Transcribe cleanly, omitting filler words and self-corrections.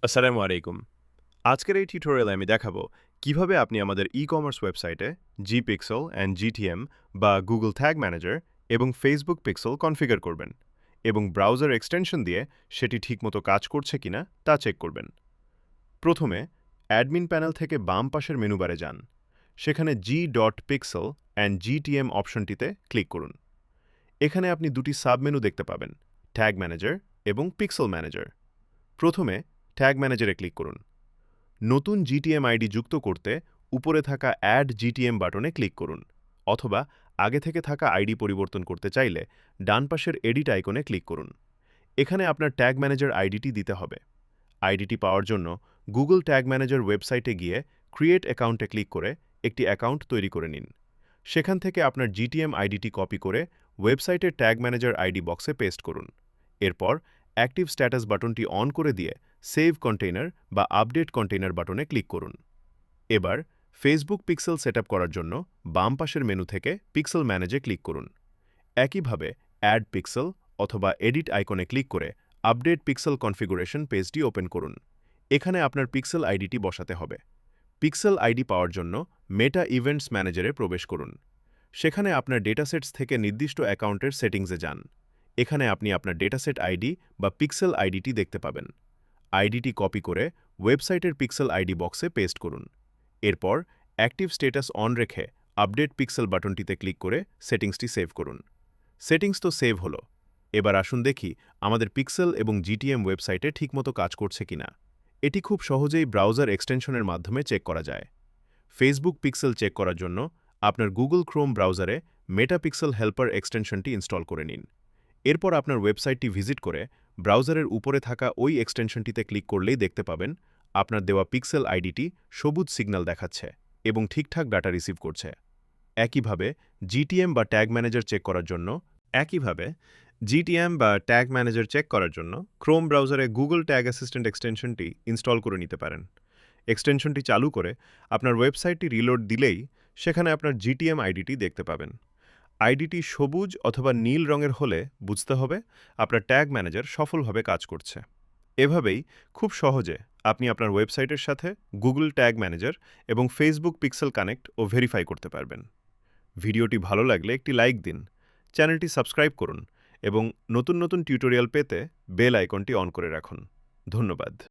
আসসালামু আলাইকুম। আজকের এই টিউটোরিয়ালে আমি দেখাবো কিভাবে আপনি আমাদের ই-কমার্স ওয়েবসাইটে gPixel অ্যান্ড GTM বা Google Tag Manager এবং Facebook Pixel কনফিগার করবেন এবং ব্রাউজার এক্সটেনশন দিয়ে সেটি ঠিকমতো কাজ করছে কিনা তা চেক করবেন। প্রথমে অ্যাডমিন প্যানেল থেকে বাম পাশের মেনু বারে যান। সেখানে g.pixel অ্যান্ড GTM অপশনটিতে ক্লিক করুন। এখানে আপনি দুটি সাবমেনু দেখতে পাবেন, ট্যাগ ম্যানেজার এবং পিক্সেল ম্যানেজার। প্রথমে ট্যাগ ম্যানেজারে ক্লিক করুন। নতুন জিটিএম আইডি যুক্ত করতে উপরে থাকা অ্যাড জিটিএম বাটনে ক্লিক করুন, অথবা আগে থেকে থাকা আইডি পরিবর্তন করতে চাইলে ডান পাশের এডিট আইকনে ক্লিক করুন। এখানে আপনার ট্যাগ ম্যানেজার আইডিটি দিতে হবে। আইডিটি পাওয়ার জন্য গুগল ট্যাগ ম্যানেজার ওয়েবসাইটে গিয়ে ক্রিয়েট অ্যাকাউন্টে ক্লিক করে একটি অ্যাকাউন্ট তৈরি করে নিন। সেখান থেকে আপনার জিটিএম আইডিটি কপি করে ওয়েবসাইটের ট্যাগ ম্যানেজার আইডি বক্সে পেস্ট করুন। এরপর অ্যাক্টিভ স্ট্যাটাস বাটনটি অন করে দিয়ে সেভ কন্টেইনার বা আপডেট কন্টেইনার বাটনে ক্লিক করুন। এবার ফেসবুক পিক্সেল সেটআপ করার জন্য বাম পাশের মেনু থেকে পিক্সেল ম্যানেজে ক্লিক করুন। একইভাবে অ্যাড পিক্সেল অথবা এডিট আইকনে ক্লিক করে আপডেট পিক্সেল কনফিগুরেশন পেজটি ওপেন করুন। এখানে আপনার পিক্সেল আইডিটি বসাতে হবে। পিক্সেল আইডি পাওয়ার জন্য মেটা ইভেন্টস ম্যানেজারে প্রবেশ করুন। সেখানে আপনার ডেটাসেটস থেকে নির্দিষ্ট অ্যাকাউন্টের সেটিংসে যান। এখানে আপনি আপনার ডেটাসেট আইডি বা পিক্সেল আইডিটি দেখতে পাবেন। আইডিটি কপি করে ওয়েবসাইটের পিক্সেল আইডি বক্সে পেস্ট করুন। এরপর অ্যাক্টিভ স্ট্যাটাস অন রেখে আপডেট পিক্সেল বাটনটিতে ক্লিক করে সেটিংসটি সেভ করুন। সেটিংস তো সেভ হলো। এবার আসুন দেখি আমাদের পিক্সেল এবং জিটিএম ওয়েবসাইটে ঠিকমতো কাজ করছে কিনা। এটি খুব সহজেই ব্রাউজার এক্সটেনশনের মাধ্যমে চেক করা যায়। ফেসবুক পিক্সেল চেক করার জন্য আপনার গুগল ক্রোম ব্রাউজারে মেটাপিক্সেল হেল্পার এক্সটেনশনটি ইনস্টল করে নিন। এরপর আপনার ওয়েবসাইটটি ভিজিট করে ব্রাউজারের উপরে থাকা ওই এক্সটেনশনটিতে ক্লিক করলেই দেখতে পাবেন আপনার দেওয়া পিক্সেল আইডিটি সবুজ সিগন্যাল দেখাচ্ছে এবং ঠিকঠাক ডাটা রিসিভ করছে। একইভাবে জিটিএম বা ট্যাগ ম্যানেজার চেক করার জন্য ক্রোম ব্রাউজারে গুগল ট্যাগ অ্যাসিস্ট্যান্ট এক্সটেনশনটি ইনস্টল করে নিতে পারেন। এক্সটেনশনটি চালু করে আপনার ওয়েবসাইটটি রিলোড দিলেই সেখানে আপনার জিটিএম আইডিটি দেখতে পাবেন। আইডিটি সবুজ অথবা নীল রঙের হলে বুঝতে হবে আপনার ট্যাগ ম্যানেজার সফলভাবে কাজ করছে। এভাবেই খুব সহজে আপনি আপনার ওয়েবসাইটের সাথে গুগল ট্যাগ ম্যানেজার এবং ফেসবুক পিক্সেল কানেক্ট ও ভেরিফাই করতে পারবেন। ভিডিওটি ভালো লাগলে একটি লাইক দিন, চ্যানেলটি সাবস্ক্রাইব করুন এবং নতুন নতুন টিউটোরিয়াল পেতে বেল আইকনটি অন করে রাখুন। ধন্যবাদ।